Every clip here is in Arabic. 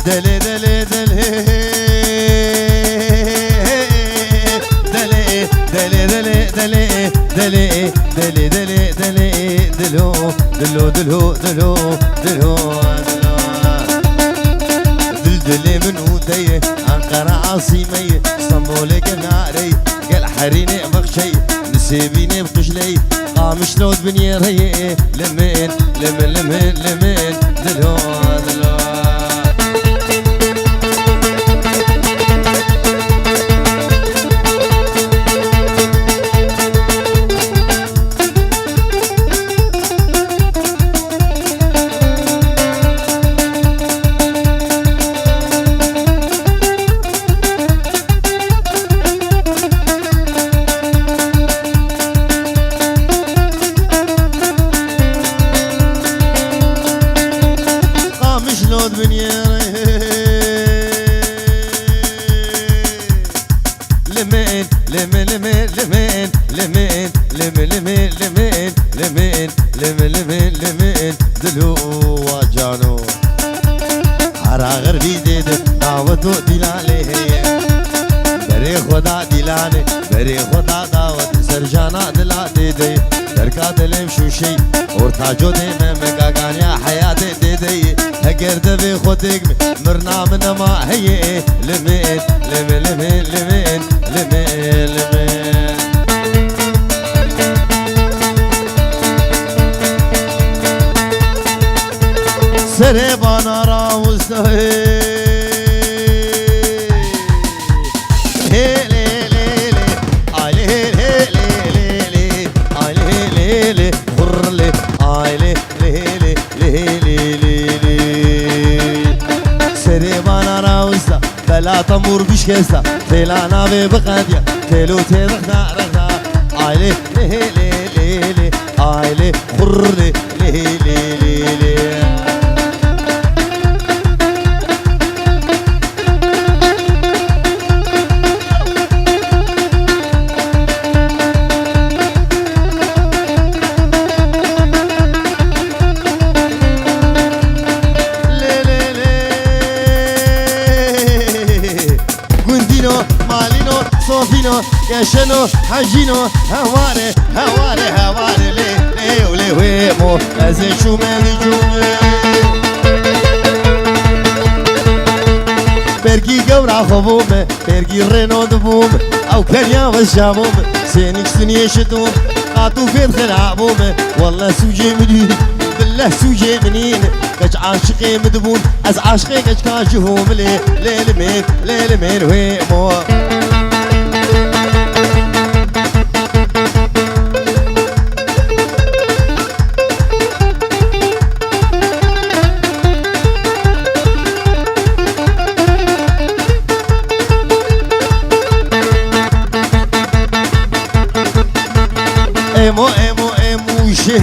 دلي دلي دلي دلي دلي دلي دلي دلي دلي دلي دلي دلو دلو دلو دلو دلو دلدلي من ودي أنقرة عاصمي اسطنبول قناري قال حريني بخشي نسيبيني بقشلي قامش لود بنيري لمن لمن لمن لمن دلو دلو لمن لمن لمن لمن لمن لمن لمن لمن لمن لمن لمن لمن دلو واجانو هرا غربي ديد دعوتو دلالي بري خدا دلاني بري خدا دعوت سرجانا دلا ديدي دركا دلم شوشي ورتاجو دي ممكاكان يا حياتي ديدي هكر دبي خودك مرنا من ما هي لمن لمن لمن لمن لمن لمن سربانا راوستهي لا تمر بشكسة تلانا ببقادية تلو ترغنا رغنا عايلي ليه ليه ليه ليه عايلي خرلي ليه ليه ليه ليه صوفينو يشنو حجينو هواري هواري هواري ليه ليه وليه ويمو ازي شو مالجومي برقي قورا خبومي برقي رينو دبومي او كريا وشابومي سينك سنية شدومي قاتو فين خلعبومي والله سوجي مدين بالله سوجي منين كاش عاشقي مدبون از عاشقي كاش كاشهوم ليه ليه لمين ويمو ايمو ايمو ايمو شي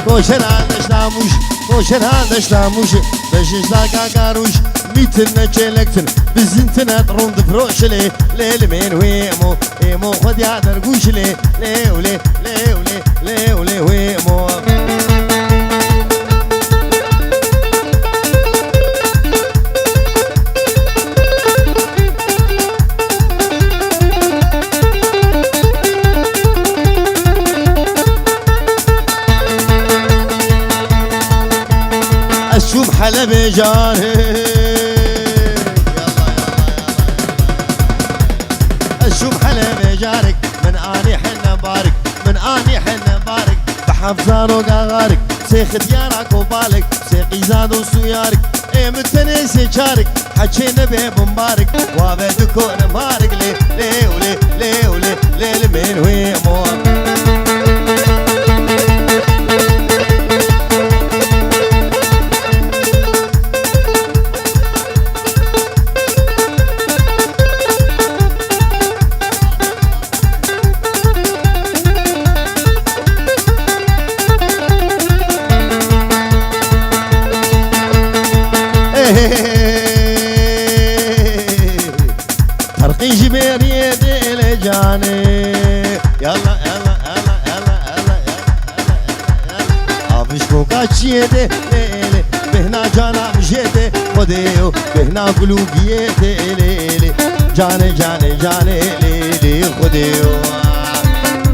كوشن عندشتاموش كوشن عندشتاموش بششتا كاكاروش ميتنا جيلكتن بزنتنا تروند فروش ليه ليه لمين ويمو ايمو خد يا درقوش ليه ليه وليه ليه وليه ليه وليه ويمو اشوف حلبي جاري اشوف حلبي جارك من اني حنا بارك من اني حنا بارك بحفظان وقاغارك سيخ ديارك وبالك سيقي زاد وسيارك ايه متني سيشارك حكينا به مبارك وابدكون مبارك ليه ليه وليه ليه وليه ليه لمين ويمو ترقي جبير يدي لجاني يلا عشقك چیده لیلی بهنا جانا مجیده خودیو بهنا قلوبیده لیلی جانه جانه جانه لیلی خودیو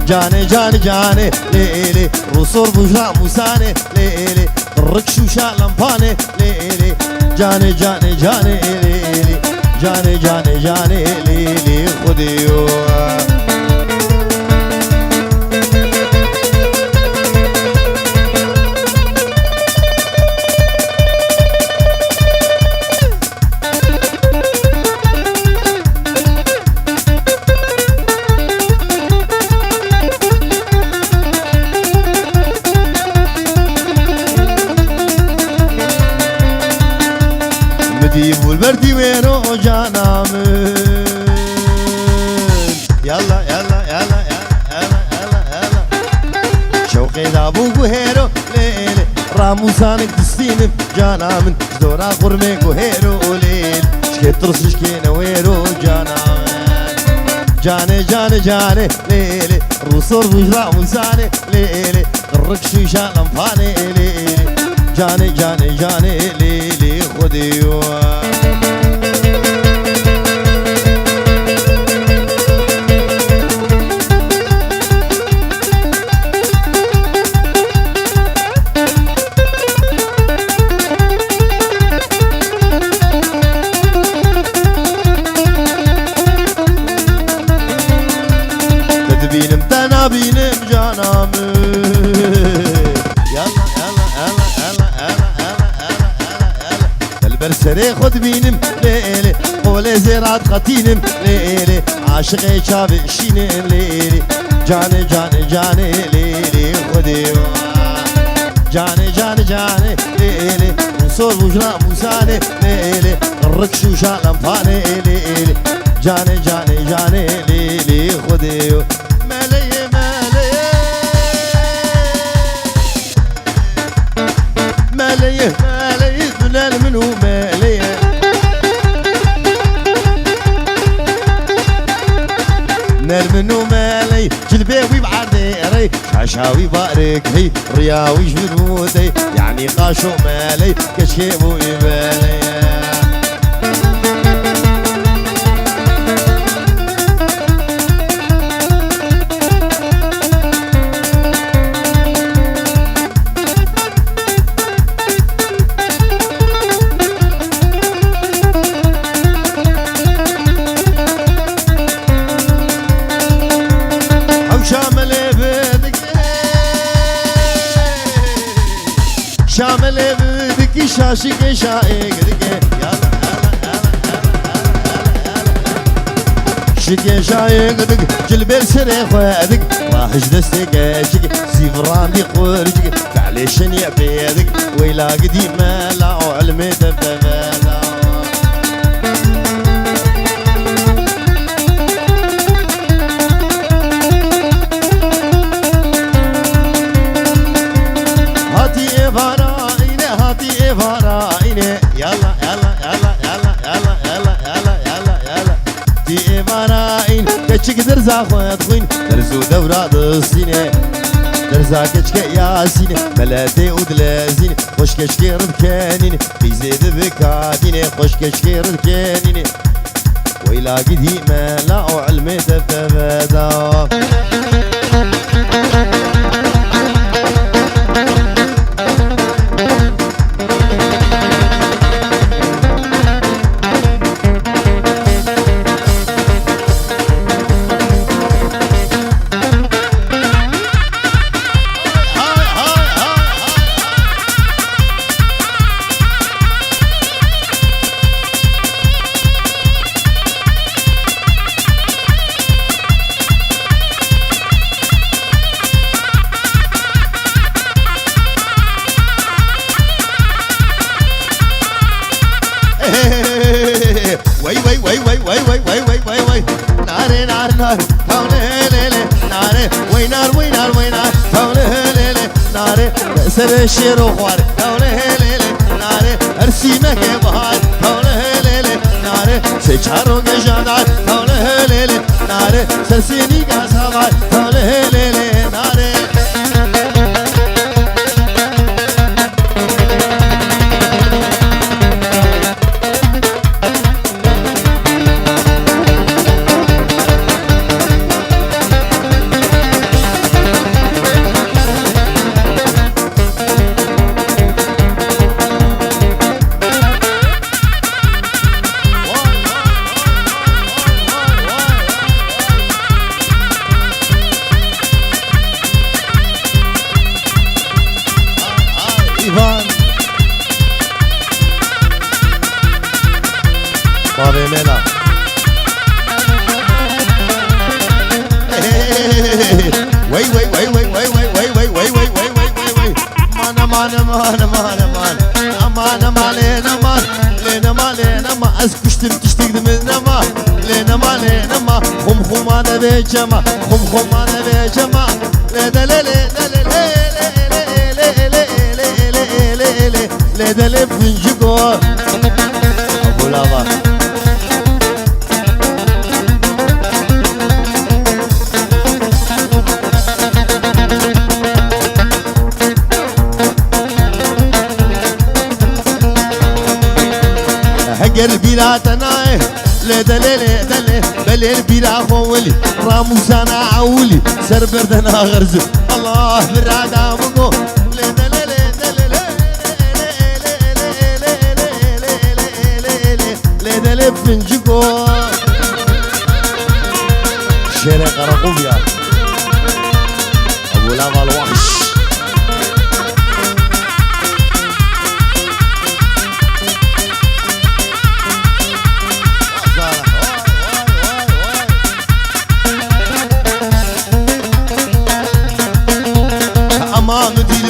جانه جانه جانه لیلی رسول بجرا موسانه لیلی رکشو شالمپانه لیلی جانه جانه جانه لیلی جانه جانه جانه لیلی خودیو مديب والبردي وينو جانا من يلا يلا يلا يلا يلا يلا شوقي دابو قهيرو ليلي راموسانك دستين جانا من دورا قرمي قهيرو ليل شكي ترس شكي نويرو جانا من جاني جاني جاني ليلي رسول بجرا موساني ليلي الركشو شالم فاني ليلي جاني جاني جاني ليلي خديو تدبينم تنابينم جانا برسري خد بينم ليلي قولي زيرات قتينم ليلي عاشقي شابي شينم ليلي جاني جاني جاني ليلي خديو جاني جاني جاني ليلي وصول وجرا موساني ليلي الركشو شالم فاني ليلي جاني جاني جاني ليلي خديو مالي مالي مالي فلان منو مالي نال منو مالي جلباوي بعريري شعشاوي بارك هي رياوي جنودي يعني قاشو مالي كشيبو يبالي شامل بدك شاشك شايق يلا شك شايق دك جلبل سري خوادك راح جدستك شك سيفراني قورجك فعليشن يا بيدك ويلا قديمه لا علمي دبابه يلا يلا يلا يلا يلا يلا يلا يلا يلا دي إمارين كتشك درزا خوات خوين درزو دورا دستيني درزا كتشك ياسيني ملاتي ودلازيني خوش كتشكي ربكانيني بيزيد بكاديني خوش كتشكي ربكانيني ويلا قدي ما لا علمي تبدا وي وي وي وي وي وي وي وي وي وي نار نار نار هولي ليلي نار وي نار وي نار وي نار هولي ليلي نار سر الشير وخوار هولي ليلي نار ارسيمك بهار هولي ليلي نار سيشارو جانار هولي ليلي نار سرسيني قاسمار هولي ليلي نار إيفان بابي ميلا وي وي وي وي وي وي وي وي وي وي وي وي وي مانا مانا مانا مانا مانا مانا ما لينا ما لينا ما لينا ما أسكشتم تشتيق من ما لينا ما لينا ما خم خم أنا بيجما خم خم أنا بيجما ليدا ليلي ليدا لي فنجقو أبو لابا قلبي لا تناي ليدا ليلي دلي بليل بلا خولي راموس انا عولي سر بردنا غرزو الله برادا بقو ليدا ليلي دلي ليدا لي فنجقو شيري قرقوب يا ابو لابا الوحش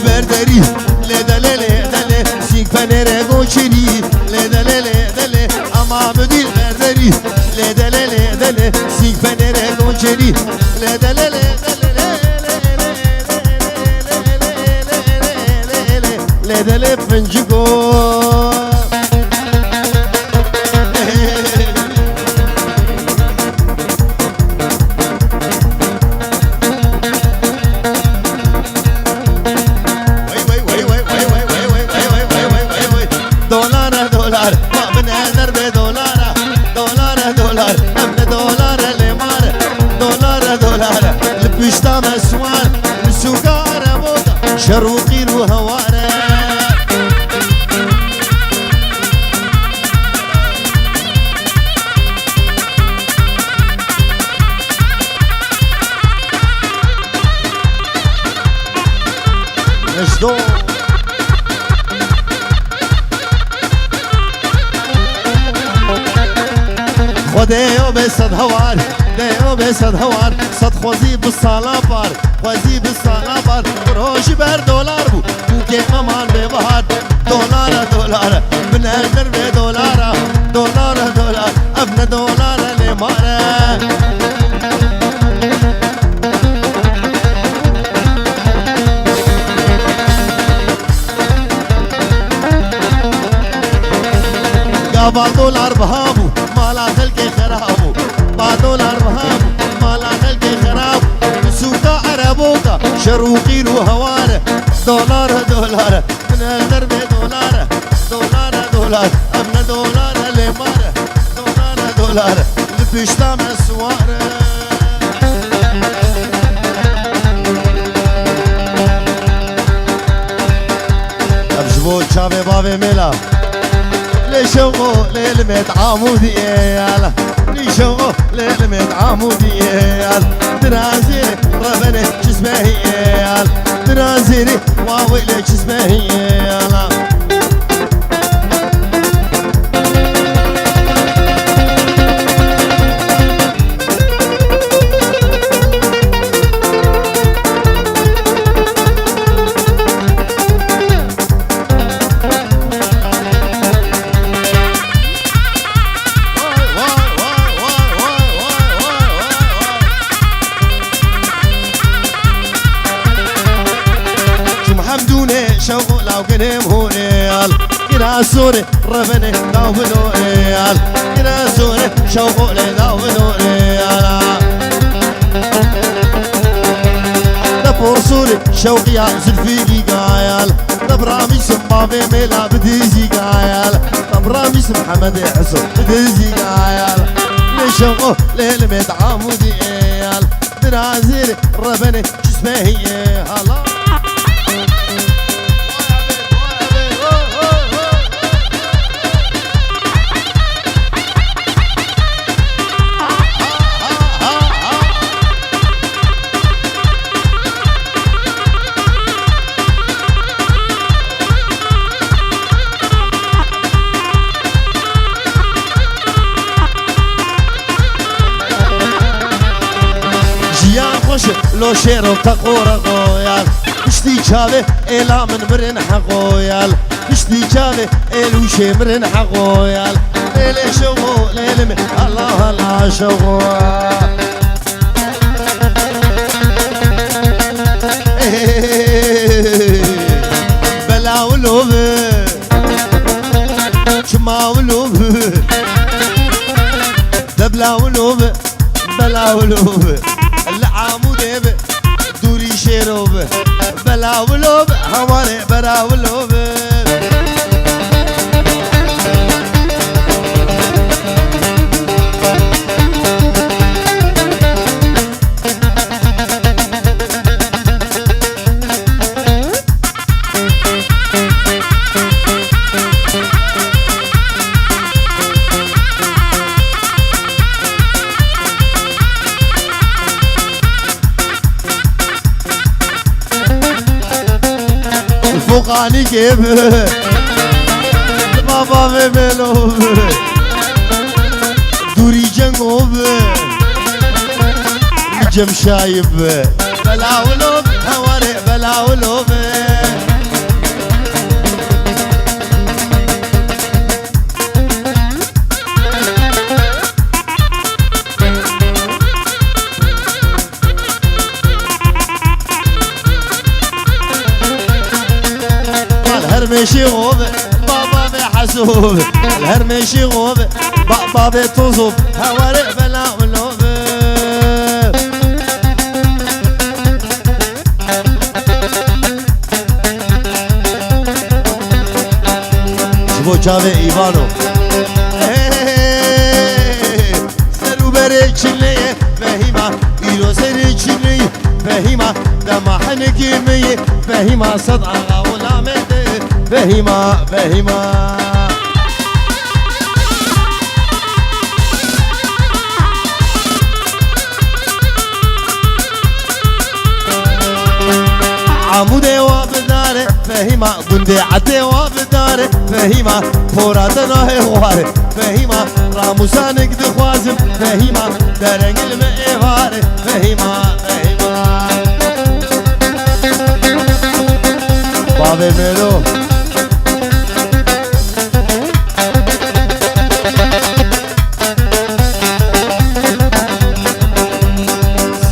بردري ليدا ليلي دلي سيك فنيري غوشري ليدا ليلي دلي أما مدير بردري ليدا ليلي دلي سيك فنيري غوشري ليدا ليلي ليدا ليلي فنجقو بيشتا مسوار مسوكارة موتا شروقي وهوارة نشدو خديو بسد هوار ديو بسد هوار صد خوزي بالصالة بار خوزي بالصالة بار روشي بر دولار بو بوكي امان ببهار دولار دولار من اجر بدولار دولار دولار ابن دولار لمارة قابل دولار بهابو مالا خلقي خرابو با دولار بهابو مالا خلقي خرابو سوقا عربوكا شروقي وهوار دولار دولار من الدرب دولار دولار دولار ابن دولار لمارة دولار دولار لبشتا مسوار ابجبو شابي بابي ميلا ليشوغو ليلمت عمودي يالا ليشوغو ليلمت عمودي يالا ترازيني ربني جسمه يالا ترازيني واويلي جسمه يالا شوقو قنم هونيال كنا سوري ربني داونو ريال كنا سوري شوقو داونو ريال دبور سوري شوقي يا زلفيقي قايال دبرامي سمابي ميلا بديزي قايال دبرامي سم محمد حسن بديزي قايال لشوقو ليلمت عمودي ايال درازيري ربني جسمه هلا لو شيرو تقور قويال اشتي شافي إلا من مرن حقويال اشتي شافي إلو شمرن حقويال ليلي شغو ليلي الله الله شغو بلا ولوب شما ولوب دبلا ولوب بلا ولوب العمود دوري شيروب بلا ولوب حوالي بلا ولوب فوقاني جيب بابا بملوب دوري جنوب نجم شايب بلا ولوب هواري بلا ولوب الهرمشي غوب بابا بحسوب الهرمشي غوب بابا بتوزب هواري بلا ولوب شبو جاوي ايوانو سرو بري چليه فهيما ايرو سري چليه فهيما دما حنكي مي فهيما صدع غولا مد فهيما فهيما عمودي وابداري فهيما قندي عدي وابداري فهيما فورات راهي غواري فهيما راموسانك دخوازم فهيما درنج المئفاري فهيما فهيما بابي ميلو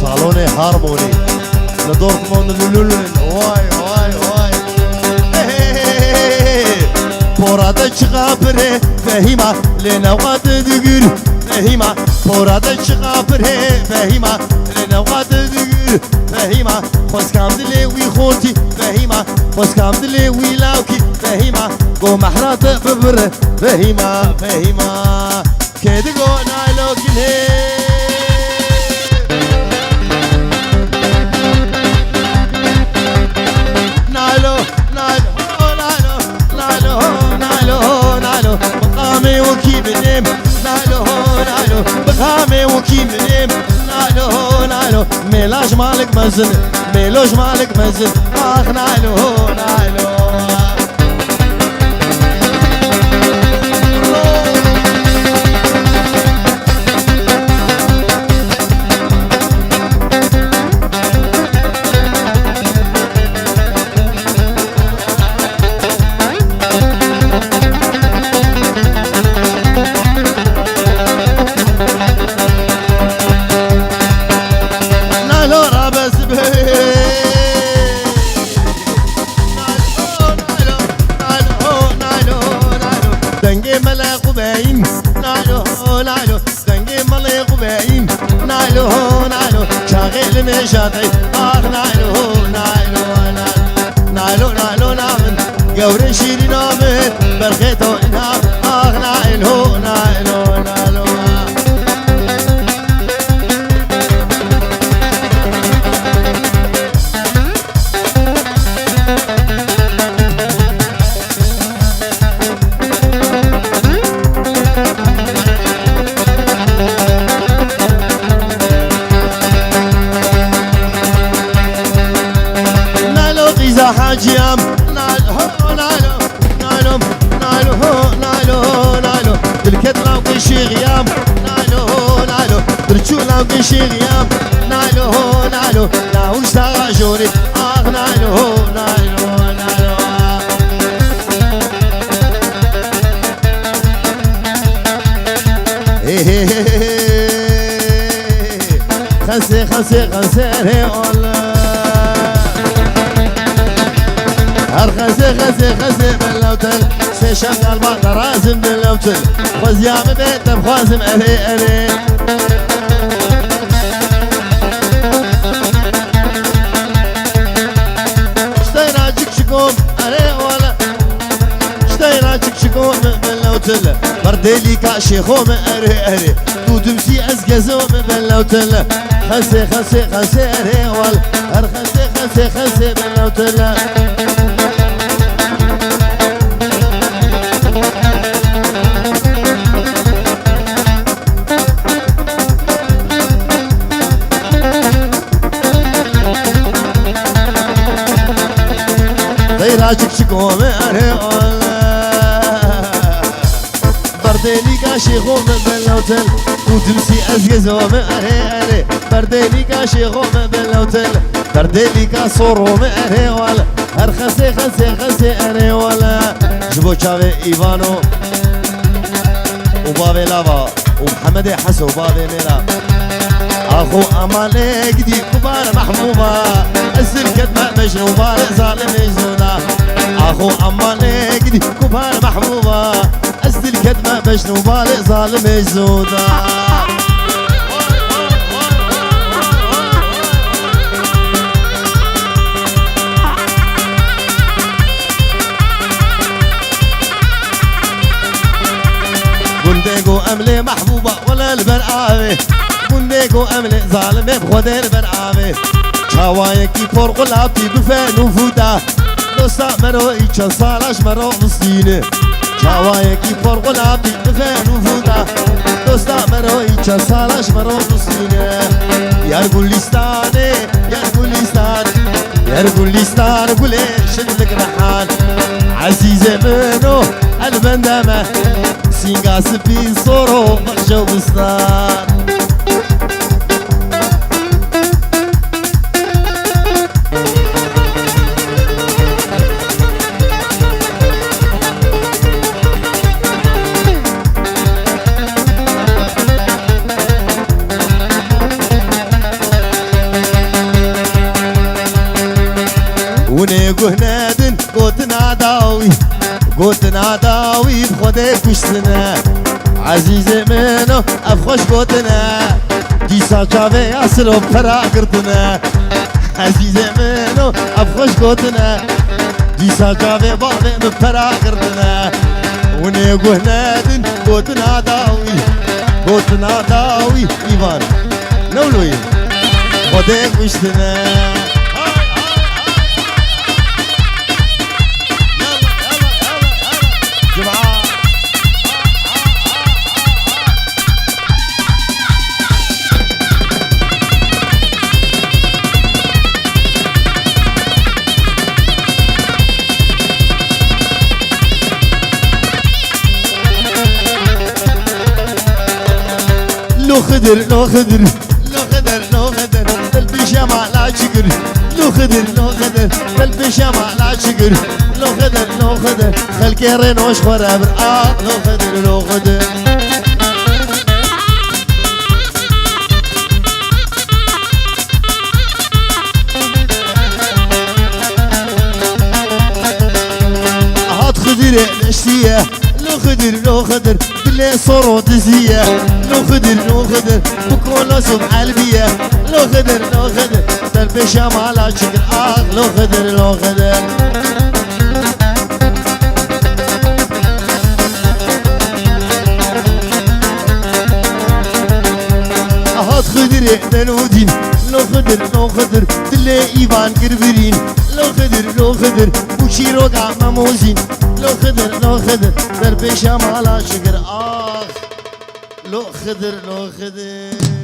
صالوني هارموني لدورتموند لولولن واي واي واي بورادة شغابره فهيما لنوقات دقير فهيما بورادة شغابره فهيما لنوقات دقير فهيما خوز كامدلي ويخوتي فهيما خوز كامدلي ويلاوكي فهيما قو محرات ببره فهيما فهيما كدقو نايلو كنهي بقامي وكي بنيم نالو نالو بقامي وكي بنيم نالو نالو ميلاش مالك مزن ميلوش مالك مزن اخ نالو نالو دنگي ملاق باين نالو نالو دنگي ملاق باين نالو نالو شاغل مشاطي اخ نالو نالو نالو نالو نامن قور شيري نامن برخيتو انهار اخ نالو نالو نالو حاجيام نالو نالو نالو نالو نالو نالو بالكدرة وقشي غيام نالو نالو بالشولة وقشي غيام نالو نالو جوري نايلو نايلو نايلو خسي خسي خسي هر خسي خسي خسي باللوتل سيشان قلبك رازم باللوتل خوزيام بيتم خوازم أري أري اشتينا جيك شكوم أري ولا اشتينا جيك شكوم باللوتل برديلي كاشي خوم أري أري دودمسي أزقزوم باللوتل خسي خسي خسي أري ولا هر خسي خسي خسي باللوتل راجك شكوم أري برديلي كاشي غوم باللوتل ودمسي أزقزوم أري أري برديلي كاشي غوم باللوتل برديلي كاسوروم أري ولا هر خسي خسي خسي أري ولا جبو شافي إيفانو وبابي لافا ومحمد حسو بابي ميرا أخو أمالي قدي كبار محبوبة أسل كدمة مجنوبة ظالم يزونا أخو أمالي قدي كبار محبوبة أسل كدمة مجنوبة ظالم يزونا بندقو أملي محبوبة ولا البرقاوي بندقو أملي ظالمي بخود البرقاوي شوايكي فرق لابتي بفين وفودا دوستا مرو إيشان صالاش مرو مصيني شوايكي فرق لابتي بفين وفودا دوستا مرو إيشان صالاش مرو مصيني يا الجوليستاني يا الجوليستان يا الجوليستان قولي شدلك رحان عزيزي منو البندمة سينغاس في صورو مخجو بستان ونيقو هنادن قوتنا داوي قوتنا داوي بخودي كشتنا عزيزي منو افخوش قوتنا ديسا شافي اسلو بخرا قردنا عزيزي منو افخوش قوتنا ديسا شافي بابي بخرا قردنا ونيقو هنادن قوتنا داوي ايفان نولوي خودي كشتنا لو خدر لو خدر لو خدر لو خدر البيجامة لا شكر لو خدر لو خدر البيجامة لا شكر لو خدر لو خدر خلقي رينوش خرابر لو خدر لو خدر هات خدر نشتيه لو خدر باللي صورو دزيه لو خدر بكل سمع البيه لو خدر البيجامة على شكل لو خدر هات خدر دنودين لو خدر دلي ايفان قربرين لو خدر وشيرو قاع مموزين لو خدر البيجامة على شكل لو خدر